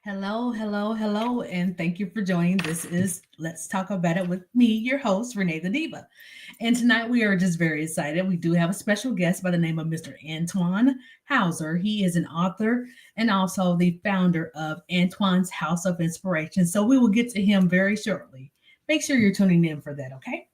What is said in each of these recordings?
Hello, hello, hello, and thank you for joining. This is Let's Talk About It with me, your host, RenaeThaDiva. And tonight we are just very excited. We do have a special guest by the name of Mr. Antoine Hauser. He is an author and also the founder of Antoine's House of Inspiration. So we will get to him very shortly. Make sure you're tuning in for that, okay?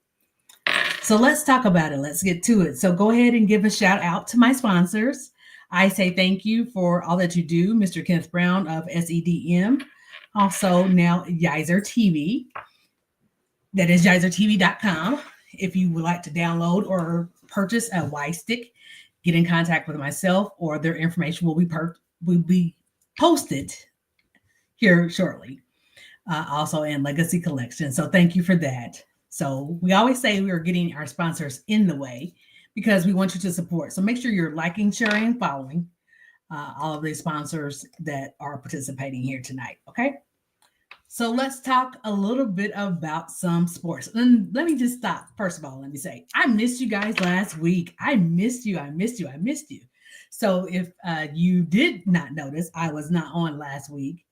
So let's talk about it. Let's get to it. So go ahead and give a shout out to my sponsors. I say thank you for all that you do, Mr. Kenneth Brown of SEDM. Also, now Yizer TV. That is yizertv.com. If you would like to download or purchase a Y Stick, get in contact with myself, or their information will be posted here shortly. Also in Legacy Collection. So thank you for that. So we always say we are getting our sponsors in the way because we want you to support. So make sure you're liking, sharing, and following all of the sponsors that are participating here tonight. Okay. So let's talk a little bit about some sports. And let me just stop. First of all, let me say, I missed you guys last week. I missed you. I missed you. I missed you. So if you did not notice, I was not on last week.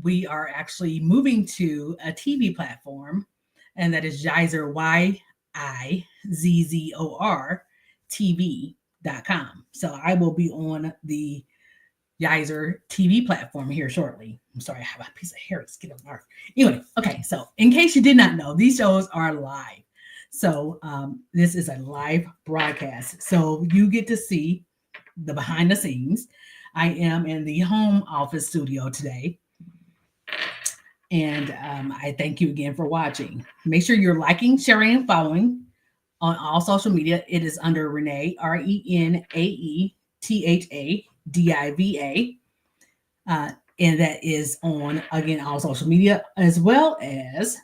We are actually moving to a TV platform, and that is Yizer, Yizzor TV.com. So I will be on the Yizer TV platform here shortly. I'm sorry, I have a piece of hair that's getting on my nerve. Anyway, okay, so in case you did not know, these shows are live. So this is a live broadcast. So you get to see the behind the scenes. I am in the home office studio today. And I thank you again for watching. Make sure you're liking, sharing, and following on all social media. It is under Renee, RenaeThaDiva. And that is on, again, all social media, as well as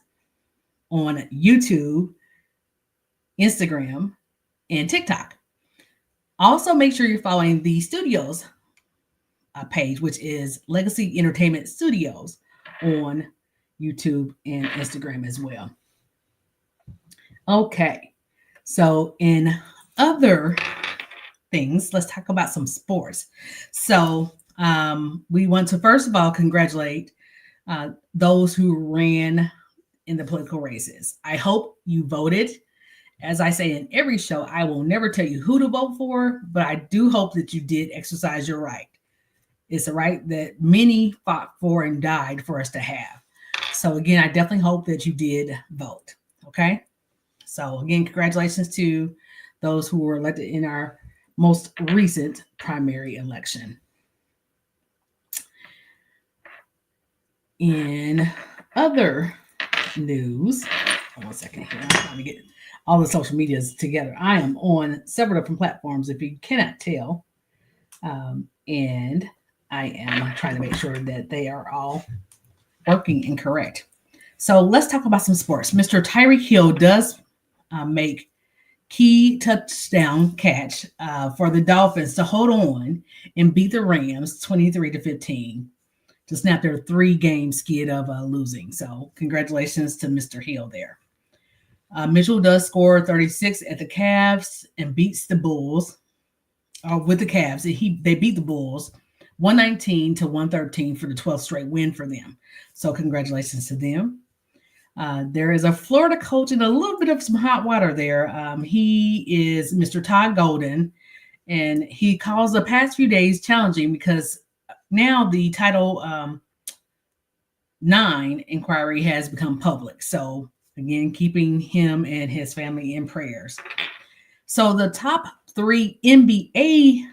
on YouTube, Instagram, and TikTok. Also, make sure you're following the studios page, which is Legacy Entertainment Studios on YouTube and Instagram as well. Okay, so in other things, let's talk about some sports. So we want to first of all congratulate those who ran in the political races. I hope you voted. As I say in every show, I will never tell you who to vote for, but I do hope that you did exercise your right. It's a right that many fought for and died for us to have. So again, I definitely hope that you did vote. Okay. So again, congratulations to those who were elected in our most recent primary election. In other news, hold on a second here. I'm trying to get all the social medias together. I am on several different platforms, if you cannot tell. And I am trying to make sure that they are all working and correct. So let's talk about some sports. Mr. Tyreek Hill does make key touchdown catch for the Dolphins to hold on and beat the Rams 23-15 to snap their 3-game skid of losing. So congratulations to Mr. Hill there. Mitchell does score 36 at the Cavs and beats the Bulls with the Cavs. They beat the Bulls 119-113 for the 12th straight win for them. So congratulations to them. There is a Florida coach in a little bit of some hot water there. He is Mr. Todd Golden, and he calls the past few days challenging because now the Title IX inquiry has become public. So again, keeping him and his family in prayers. So the top 3 NBA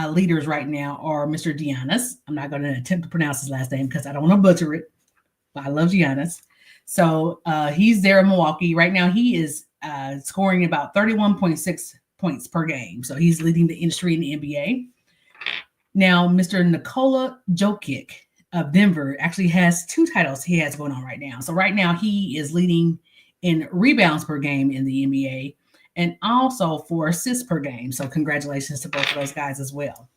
leaders right now are Mr. Giannis. I'm not going to attempt to pronounce his last name because I don't want to butcher it, but I love Giannis. So he's there in Milwaukee. Right now, he is scoring about 31.6 points per game. So he's leading the industry in the NBA. Now, Mr. Nikola Jokic of Denver actually has 2 titles he has going on right now. So right now, he is leading in rebounds per game in the NBA and also for assists per game. So congratulations to both of those guys as well.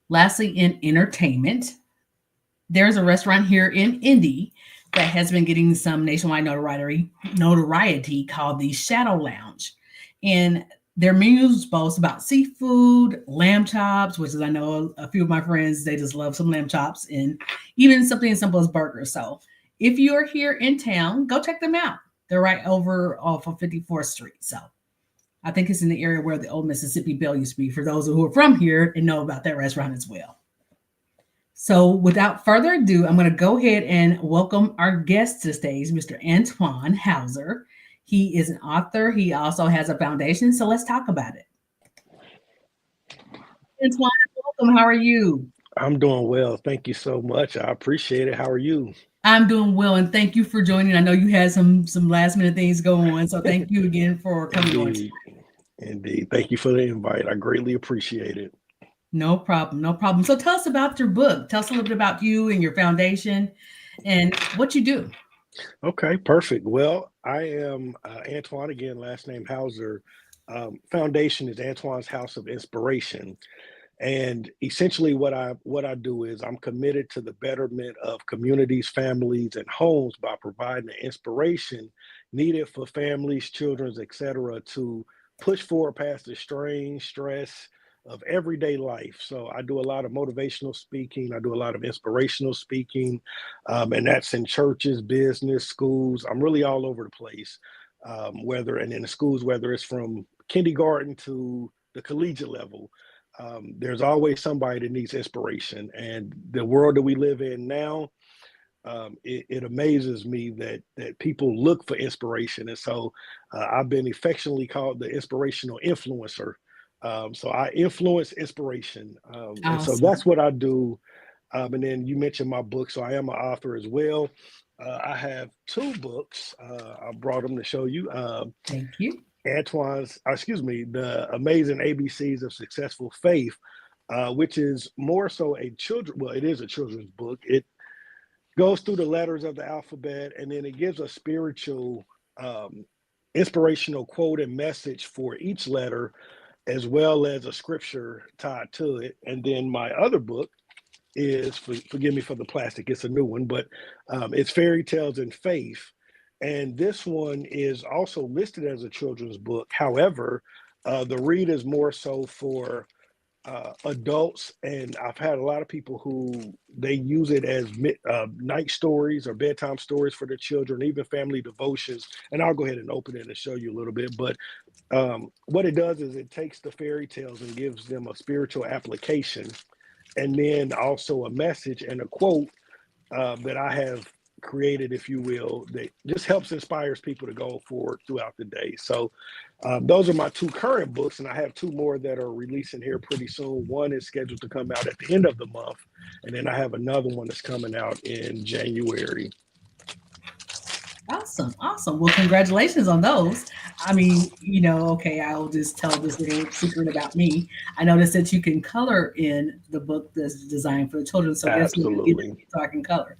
Lastly, in entertainment, there's a restaurant here in Indy that has been getting some nationwide notoriety called the Shadow Lounge. And Their menus boast about seafood, lamb chops, which is I know a few of my friends they just love some lamb chops, and even something as simple as burgers. So if you are here in town, go check them out. They're right over off of 54th Street. So I think it's in the area where the old Mississippi Bell used to be. For those who are from here and know about that restaurant as well. So without further ado, I'm going to go ahead and welcome our guest to the stage, Mr. Antoine Hauser. He is an author. He also has a foundation. So let's talk about it. Antoine, welcome. How are you? I'm doing well. Thank you so much. I appreciate it. How are you? I'm doing well, and thank you for joining. I know you had some last minute things going on, so thank you again for coming on. Indeed. Indeed. Thank you for the invite. I greatly appreciate it. No problem, no problem. So tell us about your book. Tell us a little bit about you and your foundation, and what you do. Okay, perfect. Well, I am Antoine again, last name Hauser. Foundation is Antoine's House of Inspiration. And essentially what I do is I'm committed to the betterment of communities, families, and homes by providing the inspiration needed for families, children, etc., to push forward past the strain, stress of everyday life. So I do a lot of motivational speaking. I do a lot of inspirational speaking, and that's in churches, business, schools. I'm really all over the place. Whether and in the schools, whether it's from kindergarten to the collegiate level, there's always somebody that needs inspiration. And the world that we live in now, it amazes me that people look for inspiration. And so I've been affectionately called the inspirational influencer. So I influence inspiration. And so Awesome. that's what I do. And then you mentioned my book. So I am an author as well. I have two books. I brought them to show you. Thank you. The Amazing ABCs of Successful Faith, which is more so it is a children's book. It goes through the letters of the alphabet, and then it gives a spiritual, inspirational quote and message for each letter, as well as a scripture tied to it. And then my other book is, forgive me for the plastic, it's a new one, but it's Fairy Tales and Faith. And this one is also listed as a children's book. However, the read is more so for adults, and I've had a lot of people who they use it as night stories or bedtime stories for their children, even family devotions. And I'll go ahead and open it and show you a little bit. But what it does is it takes the fairy tales and gives them a spiritual application, and then also a message and a quote that I have created, if you will, that just helps inspires people to go forward throughout the day. So those are my two current books, and I have two more that are releasing here pretty soon. One is scheduled to come out at the end of the month, and then I have another one that's coming out in January. Awesome, awesome. Well, congratulations on those. I mean, okay, I'll just tell this little secret about me. I noticed that you can color in the book that's designed for the children. So guess what? Get Absolutely. so I can color.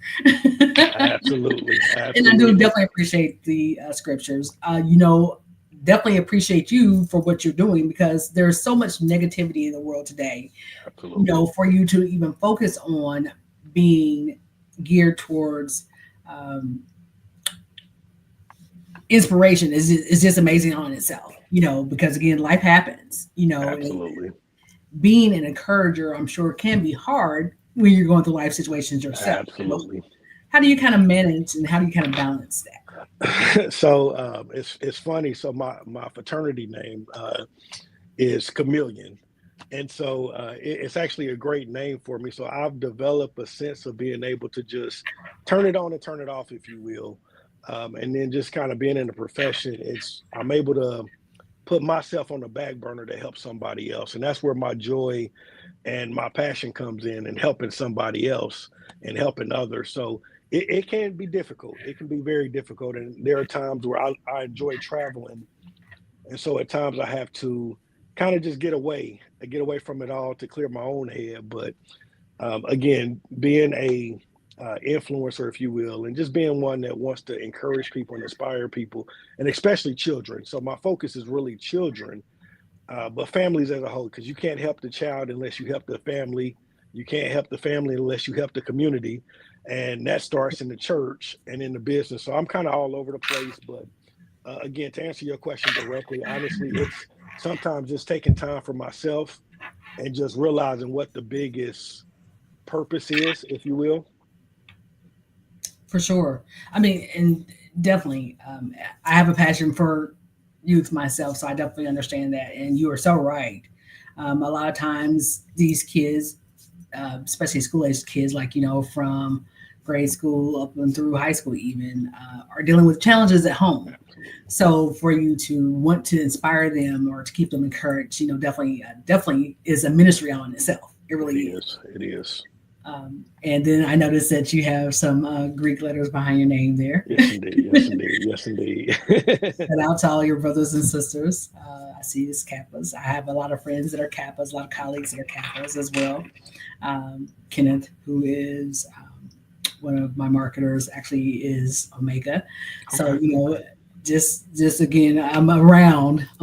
Absolutely. And I do Absolutely. definitely appreciate the scriptures. Definitely appreciate you for what you're doing because there's so much negativity in the world today. Absolutely. For you to even focus on being geared towards um, inspiration is just amazing on itself. Because again, life happens. And Absolutely. being an encourager, I'm sure, can be hard when you're going through life situations yourself. Absolutely. How do you kind of manage and how do you kind of balance that? So it's funny. So my fraternity name is Chameleon, and so it's actually a great name for me. So I've developed a sense of being able to just turn it on and turn it off, if you will, and then just kind of being in the profession. I'm able to put myself on the back burner to help somebody else, and that's where my joy and my passion comes in, and helping somebody else and helping others. So it can be difficult. It can be very difficult. And there are times where I enjoy traveling. And so at times I have to kind of just get away from it all to clear my own head. But again, being a influencer, if you will, and just being one that wants to encourage people and inspire people, and especially children. So my focus is really children, but families as a whole, because you can't help the child unless you help the family. You can't help the family unless you help the community. And that starts in the church and in the business. So I'm kind of all over the place. But again, to answer your question directly, honestly, sometimes just taking time for myself and just realizing what the biggest purpose is, if you will. For sure. I mean, and definitely, I have a passion for youth myself, so I definitely understand that. And you are so right. A lot of times, these kids, especially school age kids, like, from grade school up and through high school, even, are dealing with challenges at home. Absolutely. So for you to want to inspire them or to keep them encouraged, definitely is a ministry all in itself. It It really is. is. It is. And then I noticed that you have some Greek letters behind your name there. Yes, indeed. Yes, indeed. Yes, indeed. Shout out to all your brothers and sisters. I see it's Kappas. I have a lot of friends that are Kappas, a lot of colleagues that are Kappas as well. Kenneth, who is one of my marketers, actually is Omega. So Okay. Okay. just again, I'm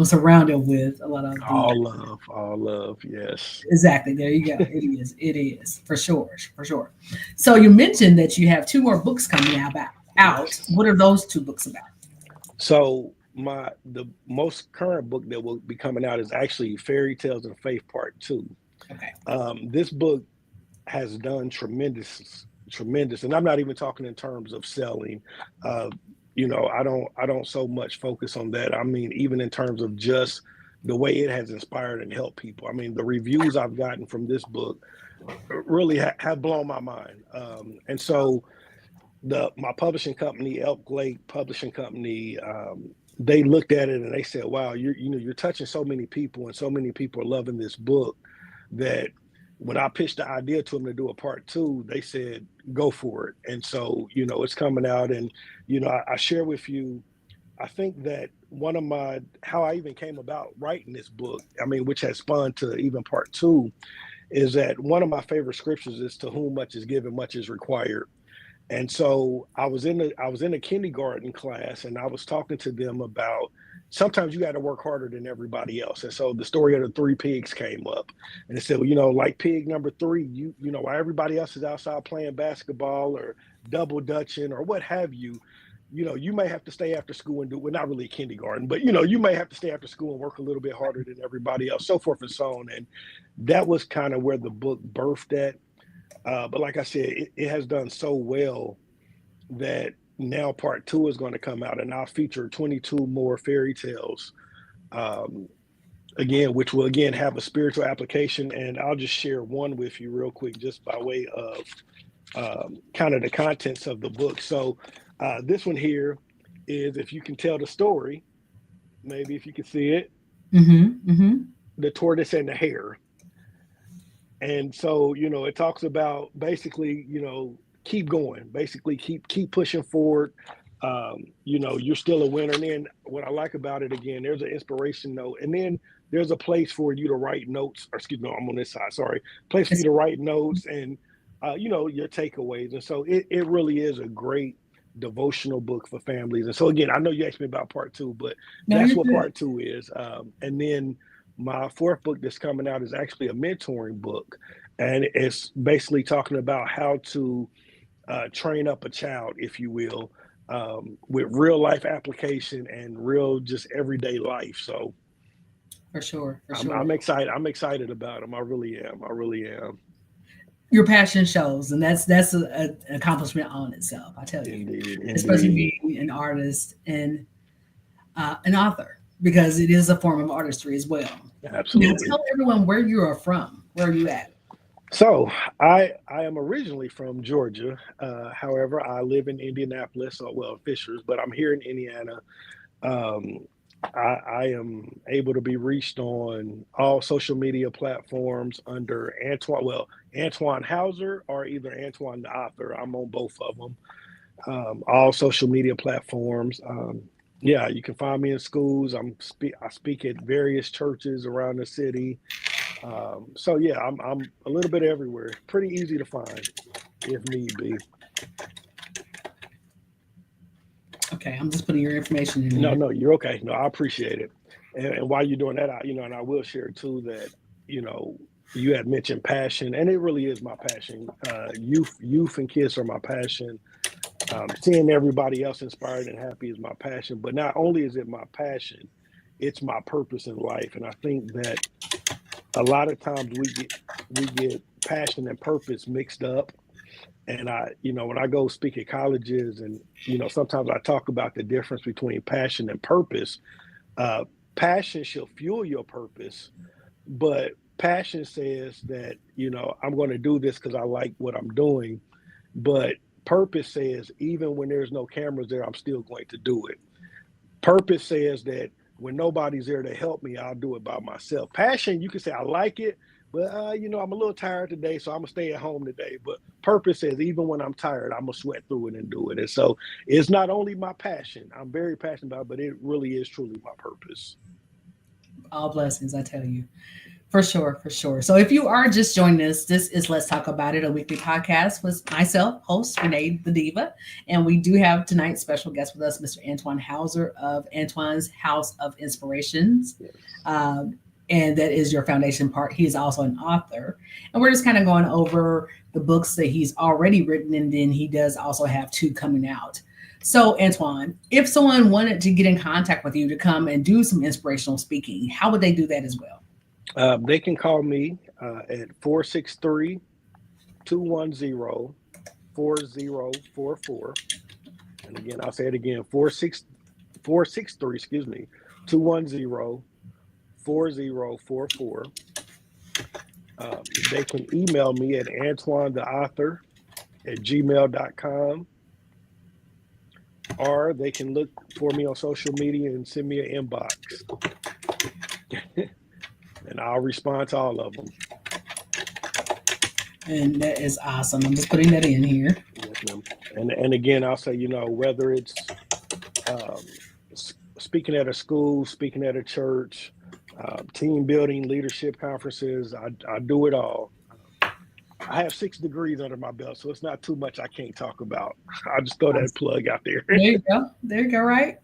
surrounded with a lot of the All love. All love. Yes. exactly. There you go. It is for sure, for sure. So you mentioned that you have two more books coming out. Yes. What are those two books about? So the most current book that will be coming out is actually Fairy Tales and Faith Part Two. Okay. This book has done tremendous, and I'm not even talking in terms of selling. Uh, I don't so much focus on that. I mean, even in terms of just the way it has inspired and helped people. I mean, the reviews I've gotten from this book really have blown my mind. And so the my publishing company, Elk Lake Publishing Company, they looked at it and they said, "Wow, you're touching so many people, and so many people are loving this book that." When I pitched the idea to them to do a part two, they said, "Go for it." And so, it's coming out, and I share with you. I think that one of my how I even came about writing this book, I mean, which has spun to even part two, is that one of my favorite scriptures is to whom much is given, much is required. And so I was in a kindergarten class and I was talking to them about sometimes you got to work harder than everybody else. And so the story of the three pigs came up and they said, well, like pig number three, while everybody else is outside playing basketball or double dutching or what have you, you may have to stay after school and do well, not really kindergarten, but you may have to stay after school and work a little bit harder than everybody else, so forth and so on. And that was kind of where the book birthed at. But like I said, it has done so well that now part two is going to come out, and I'll feature 22 more fairy tales, um, again, which will again have a spiritual application. And I'll just share one with you real quick, just by way of kind of the contents of the book. So this one here is, if you can tell the story, maybe if you can see it, Mm-hmm. Mm-hmm. the tortoise and the hare. And so it talks about basically keep going, basically keep pushing forward. You're still a winner. And then what I like about it, again, there's an inspiration note, and then there's a place for you to write notes, or excuse me, I'm on this side, sorry, place for you Yes. to write notes and your takeaways. And so it really is a great devotional book for families. And so again, I know you asked me about part two, but No, that's you're what good. part two is. And then my fourth book that's coming out is actually a mentoring book, and it's basically talking about how to train up a child, if you will, with real life application and real just everyday life. So For sure. For I'm, sure. I'm excited. I'm excited about them. I really am. I really am. Your passion shows, and that's an accomplishment on itself. I tell you, Indeed. especially Indeed. being an artist and an author, because it is a form of artistry as well. Now, Absolutely. tell everyone where you are from. Where are you at? So I am originally from Georgia. However, I live in Indianapolis, or well, Fishers, but I'm here in Indiana. Um, I am able to be reached on all social media platforms under Antoine, well, Antoine Hauser or either Antoine the author. I'm on both of them. All social media platforms. Yeah, you can find me in schools. I speak at various churches around the city. So yeah, I'm a little bit everywhere. Pretty easy to find if need be. Okay, I'm just putting your information in No, there. no, you're okay. No, I appreciate it. And while you're doing that, and I will share too that, you know, you had mentioned passion, and it really is my passion. Youth and kids are my passion. Seeing everybody else inspired and happy is my passion. But not only is it my passion, it's my purpose in life. And I think that a lot of times we get passion and purpose mixed up. And when I go speak at colleges and, sometimes I talk about the difference between passion and purpose. Uh, Passion shall fuel your purpose, but passion says that, I'm going to do this because I like what I'm doing. But purpose says, even when there's no cameras there, I'm still going to do it. Purpose says that when nobody's there to help me, I'll do it by myself. Passion, you can say, I like it, but, I'm a little tired today, so I'm going to stay at home today. But purpose says, even when I'm tired, I'm going to sweat through it and do it. And so it's not only my passion, I'm very passionate about it, but it really is truly my purpose. All blessings, I tell you. For sure, for sure. So if you are just joining us, this is Let's Talk About It, a weekly podcast with myself, host Renee the Diva. And we do have tonight's special guest with us, Mr. Antoine Hauser of Antoine's House of Inspirations. Yes. And that is your foundation part. He is also an author. And we're just kind of going over the books that he's already written. And then he does also have 2 coming out. So, Antoine, if someone wanted to get in contact with you to come and do some inspirational speaking, how would they do that as well? They can call me at 463-210-4044. And again, I'll say it again, 463, 210-4044. They can email me at antoinetheauthor@gmail.com, or they can look for me on social media and send me an inbox. And I'll respond to all of them. And that is awesome. I'm just putting that in here. Yes, ma'am. And again, I'll say, whether it's speaking at a school, speaking at a church, team building, leadership conferences, I do it all. I have 6 degrees under my belt, so it's not too much I can't talk about. I'll just throw that plug out there. There you go. There you go, right?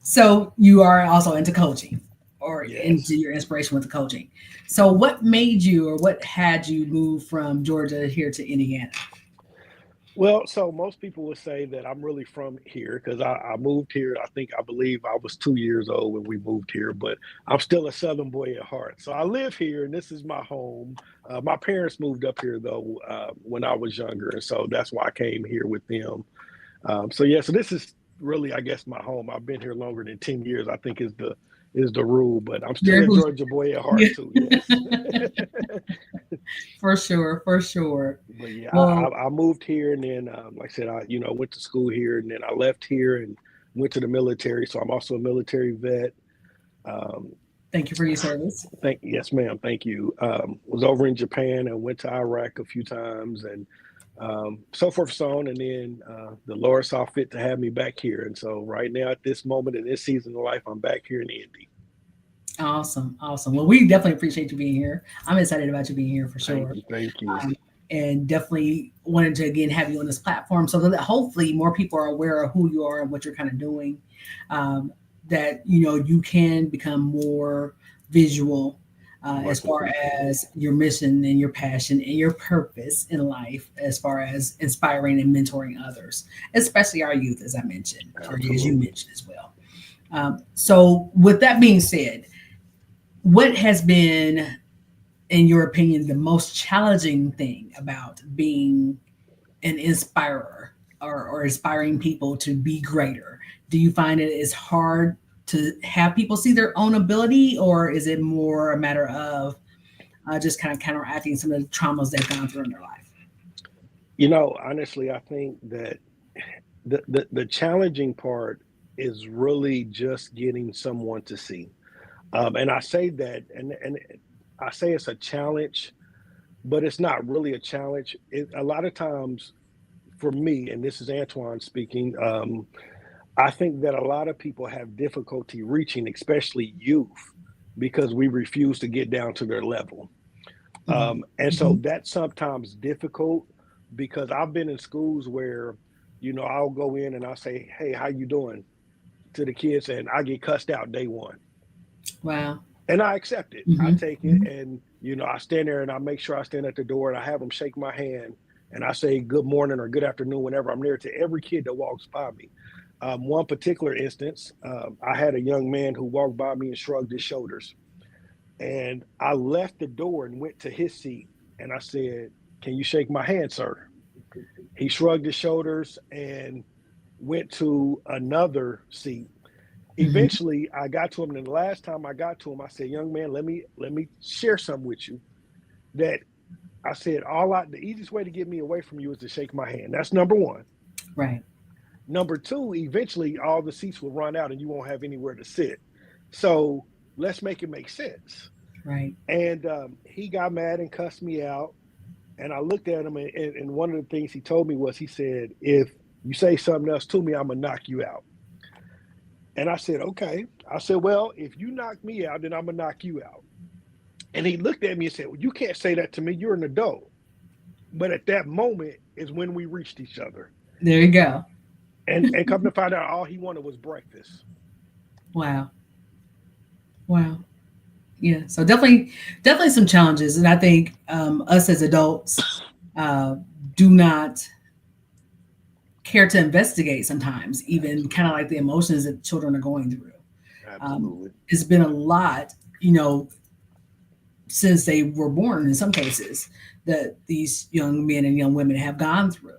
So you are also into coaching, or Yes. into your inspiration with the coaching. So what made you, or what had you move from Georgia here to Indiana? Well, so most people would say that I'm really from here because I moved here. I believe I was 2 years old when we moved here, but I'm still a Southern boy at heart. So I live here and this is my home. My parents moved up here though when I was younger. And so that's why I came here with them. So this is really, I guess, my home. I've been here longer than 10 years, I think is the rule, but I'm still a Georgia boy at heart too. Yes. For sure, for sure. But yeah, Well, I moved here, and then like I said, I went to school here, and then I left here and went to the military. So I'm also a military vet. thank you for your service. Yes, ma'am. Thank you. Was over in Japan and went to Iraq a few times, and so forth, so on. And then the Lord saw fit to have me back here. And so right now, at this moment in this season of life, I'm back here in Indy. Awesome, awesome. Well, we definitely appreciate you being here. I'm excited about you being here for sure. Thank you. And definitely wanted to again have you on this platform so that hopefully more people are aware of who you are and what you're kind of doing. That you can become more visual as far as your mission and your passion and your purpose in life, as far as inspiring and mentoring others, especially our youth, as I mentioned, or as you mentioned as well. So with that being said, what has been, in your opinion, the most challenging thing about being an inspirer or inspiring people to be greater? Do you find it is hard to have people see their own ability, or is it more a matter of just kind of counteracting some of the traumas they've gone through in their life? Honestly, I think that the challenging part is really just getting someone to see. And I say that, and I say it's a challenge, but it's not really a challenge. A lot of times for me, and this is Antoine speaking, I think that a lot of people have difficulty reaching, especially youth, because we refuse to get down to their level. And so that's sometimes difficult because I've been in schools where, I'll go in and I'll say, "Hey, how you doing?" to the kids, and I get cussed out day one. Wow. And I accept it. I take it, and I stand there and I make sure I stand at the door and I have them shake my hand and I say good morning or good afternoon whenever I'm near to every kid that walks by me. One particular instance, I had a young man who walked by me and shrugged his shoulders. And I left the door and went to his seat. And I said, "Can you shake my hand, sir?" He shrugged his shoulders and went to another seat. Mhm. Eventually, I got to him, and the last time I got to him, I said, "Young man, let me share something with you." That I said, the easiest way to get me away from you is to shake my hand. That's number one. Right. Number two, eventually all the seats will run out and you won't have anywhere to sit. So let's make it make sense. Right. And he got mad and cussed me out. And I looked at him, and one of the things he told me was, he said, "If you say something else to me, I'm gonna knock you out." And I said, "Okay." I said, "Well, if you knock me out, then I'm gonna knock you out." And he looked at me and said, "Well, you can't say that to me. You're an adult." But at that moment is when we reached each other. There you go. And come to find out, all he wanted was breakfast. Wow. Wow. Yeah. So definitely some challenges. And I think us as adults uh, do not care to investigate sometimes, even kind of Absolutely. like the emotions that children are going through. Absolutely. It's been a lot, since they were born in some cases that these young men and young women have gone through.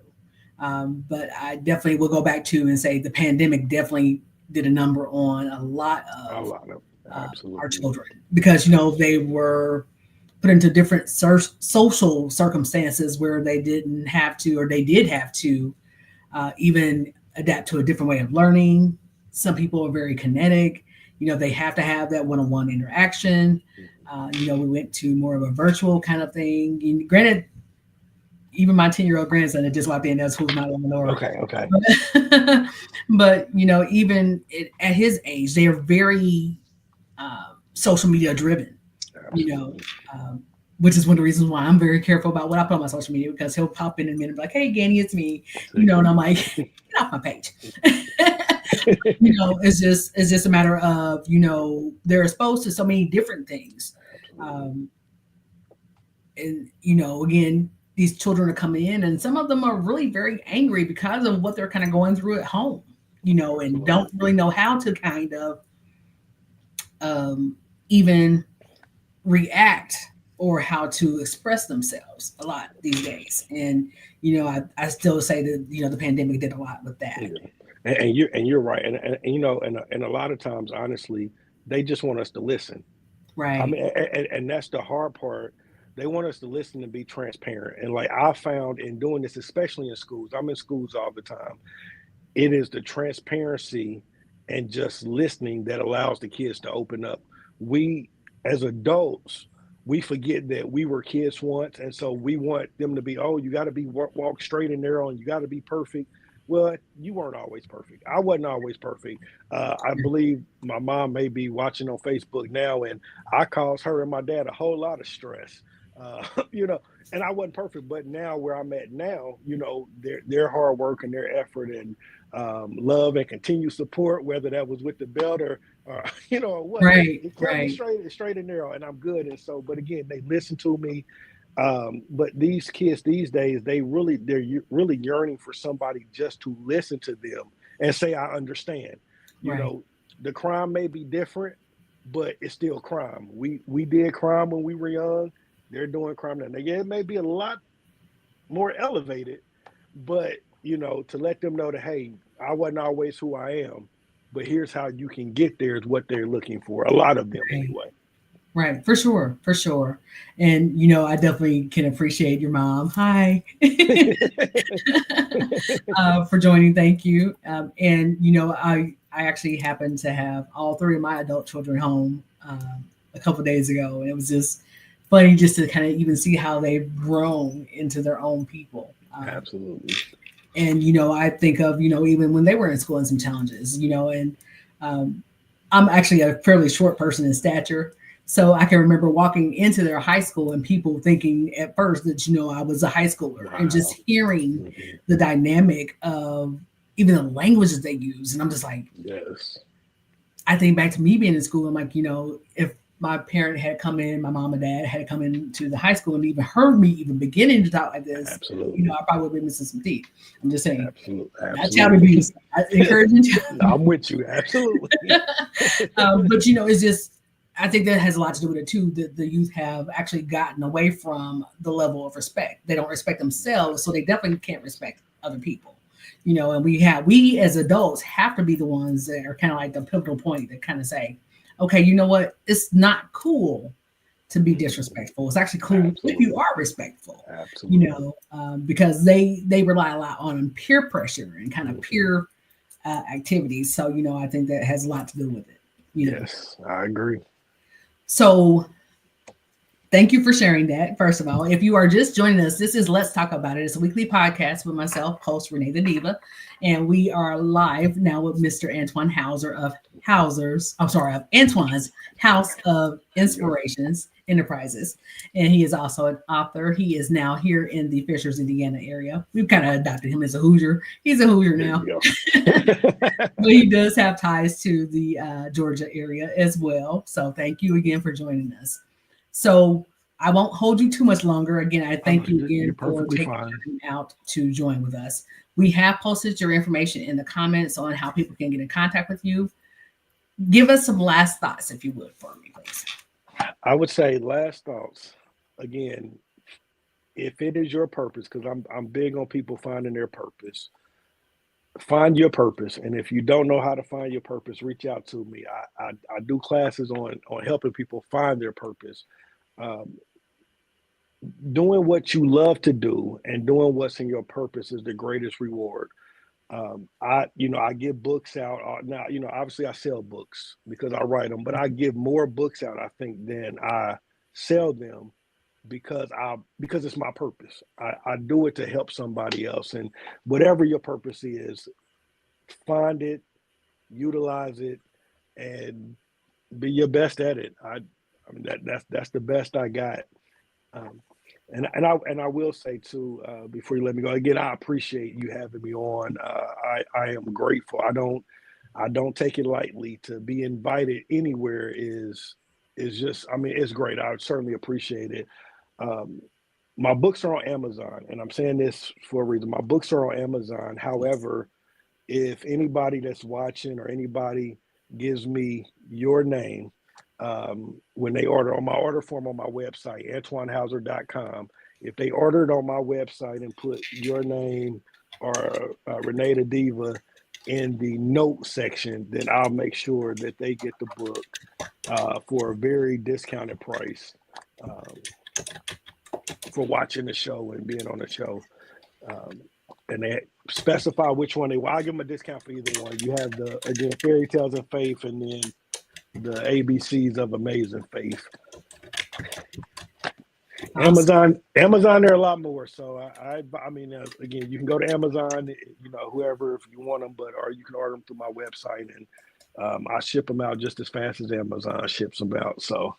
But I definitely will go back to and say the pandemic definitely did a number on a lot A of lot of our absolutely. children because they were put into different social circumstances where they didn't have to or they did have to even adapt to a different way of learning. Some people are very kinetic. They have to have that one-on-one interaction. We went to more of a virtual kind of thing. And granted, even my 10-year-old grandson that just walked in, that's who's not on the door. Okay, okay. But even at his age, they are very social media driven. You know, Absolutely. um, which is one of the reasons why I'm very careful about what I put on my social media because he'll pop in a minute and be like, "Hey, Ganny, it's me," See? and I'm like, "Get off my page." It's just a matter of they're exposed to so many different things, Absolutely. um, and again, these children are coming in, and some of them are really very angry because of what they're kind of going through at home, and Absolutely. don't really know how to kind of even react or how to express themselves a lot these days. And I still say that the pandemic did a lot with that. Yeah. And you're right. And a lot of times, honestly, they just want us to listen. I Right. mean, and that's the hard part. They want us to listen and be transparent. And like I found in doing this, especially in schools, I'm in schools all the time. It is the transparency and just listening that allows the kids to open up. We, as adults, we forget that we were kids once, and so we want them to be, "Oh, you got to be walk straight and narrow, and you got to be perfect." Well, you weren't always perfect. I wasn't always perfect. I believe my mom may be watching on Facebook now, and I caused her and my dad a whole lot of stress. Uh, you know, and I wasn't perfect, but now where I'm at now, their hard work and their effort and love and continued support, whether that was with the belt or or what, Right. it kept me Right. straight and narrow, and I'm good. And so, but again, they listen to me. But these kids these days, really yearning for somebody just to listen to them and say, "I understand." You Right. know, the crime may be different, but it's still crime. We did crime when we were young. They're doing crime now. Now, yeah, it may be a lot more elevated, but to let them know that, hey, I wasn't always who I am, but here's how you can get there is what they're looking for. A lot of them, Right. anyway. Right. For sure. For sure. And I definitely can appreciate your mom. Hi. For joining. Thank you. And I actually happened to have all three of my adult children home a couple days ago, and it was just funny just to kind of even see how they've grown into their own people. Absolutely. And I think of even when they were in school and some challenges. And um, I'm actually a fairly short person in stature. So I can remember walking into their high school and people thinking at first that I was a high schooler, and just Wow. hearing Mhm. the dynamic of even the languages they use, and I'm just like, Yes. I think back to me being in school. I'm like, if my parent had come in, my mom and dad had come into the high school and even heard me even beginning to talk like this, Absolutely. I probably would have been missing some teeth. I'm just saying. Absolutely. Not child abuse. I encourage you. I'm with you. Absolutely. But it's just, I think that has a lot to do with it too. That the youth have actually gotten away from the level of respect. They don't respect themselves, so they definitely can't respect other people. And we as adults have to be the ones that are kind of like the pivotal point that kind of say, okay, you know what? It's not cool to be disrespectful. It's actually cool Absolutely. if you are respectful. Absolutely. Because they rely a lot on peer pressure and kind of peer activities. So I think that has a lot to do with it. Yes, I agree. So thank you for sharing that. First of all, if you are just joining us, this is Let's Talk About It. It's a weekly podcast with myself, host RenaeThaDiva, and we are live now with Mr. Antoine Hauser of Antoine's House of Inspirations Enterprises, and he is also an author. He is now here in the Fishers, Indiana area. We've kind of adopted him as a Hoosier. He's a Hoosier now, but he does have ties to the Georgia area as well. So thank you again for joining us. So I won't hold you too much longer. Again, I thank you again for taking time out to join with us. We have posted your information in the comments on how people can get in contact with you. Give us some last thoughts, if you would, for me, please. I would say last thoughts. Again, if it is your purpose, because I'm big on people finding their purpose. Find your purpose, and if you don't know how to find your purpose, reach out to me. I do classes on helping people find their purpose. Doing what you love to do and doing what's in your purpose is the greatest reward. I give books out now. Obviously I sell books because I write them, but I give more books out, I think, than I sell them because it's my purpose. I do it to help somebody else, and whatever your purpose is, find it, utilize it, and be your best at it. I mean that's the best I got. And I will say too, before you let me go, again, I appreciate you having me on. I am grateful. I don't take it lightly. To be invited anywhere is just, I mean, it's great. I would certainly appreciate it. My books are on Amazon, and I'm saying this for a reason. My books are on Amazon. However, if anybody that's watching or anybody gives me your name, when they order on my order form on my website, AntoineHauser.com, if they order it on my website and put your name or RenaeThaDiva in the note section, then I'll make sure that they get the book for a very discounted price for watching the show and being on the show. And they specify which one they want. I'll give them a discount for either one. You have again, Fairy Tales of Faith, and then the ABCs of Amazing Faith. Awesome. Amazon, there are a lot more. So I mean, again, you can go to Amazon, whoever, if you want them, or you can order them through my website, and I ship them out just as fast as Amazon ships them out. So.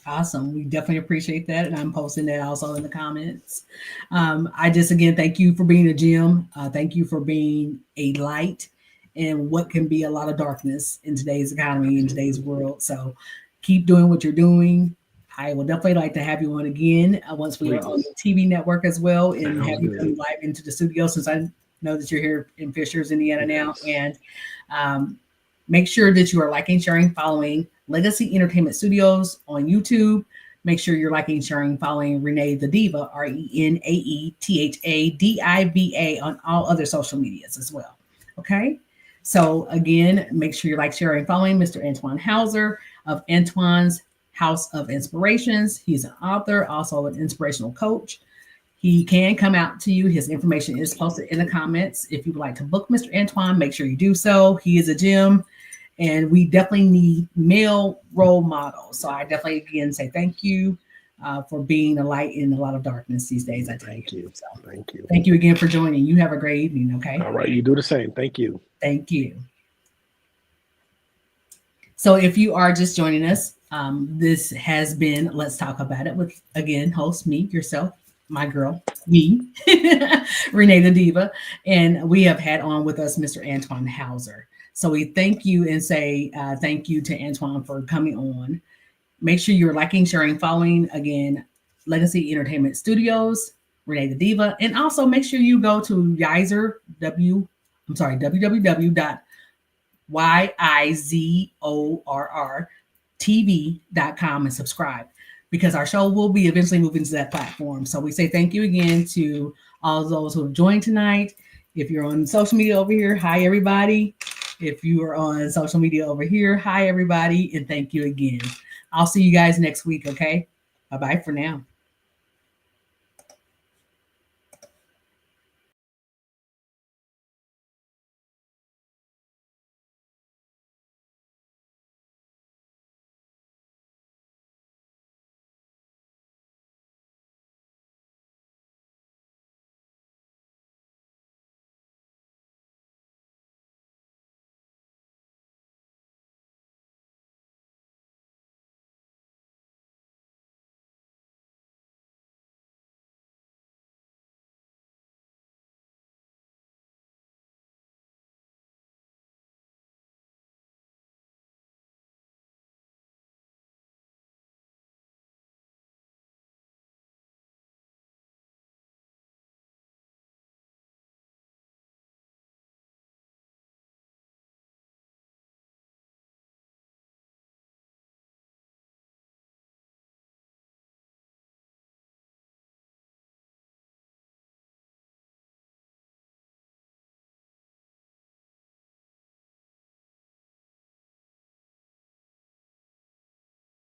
Awesome. We definitely appreciate that. And I'm posting that also in the comments. I just, again, thank you for being a gem. Thank you for being a light in what can be a lot of darkness in today's economy, in today's world. So keep doing what you're doing. I will definitely like to have you on again once we are on the TV network as well, and have you come live into the studio, since I know that you're here in Fishers, Indiana now. And make sure that you are liking, sharing, following Legacy Entertainment Studios on YouTube. Make sure you're liking, sharing, following RenaeThaDiva, RenaeThaDiva on all other social medias as well. Okay. So again, make sure you like, sharing, following Mr. Antoine Hauser of Antoine's House of Inspirations. He's an author, also an inspirational coach. He can come out to you. His information is posted in the comments. If you would like to book Mr. Antoine, make sure you do so. He is a gem. And we definitely need male role models. So I definitely, again, say thank you for being a light in a lot of darkness these days. I thank you. So, thank you. Thank you again for joining. You have a great evening, okay? All right, you do the same. Thank you. Thank you. So if you are just joining us, this has been Let's Talk About It with, again, host me, yourself, my girl, me, RenaeThaDiva. And we have had on with us Mr. Antoine Hauser. So we thank you and say thank you to Antoine for coming on. Make sure you're liking, sharing, following again, Legacy Entertainment Studios, Renee the Diva, and also make sure you go to www.yizorr.tv.com and subscribe because our show will be eventually moving to that platform. So we say thank you again to all those who have joined tonight. If you're on social media over here, hi everybody. If you are on social media over here, hi everybody, and thank you again. I'll see you guys next week, okay? Bye-bye for now.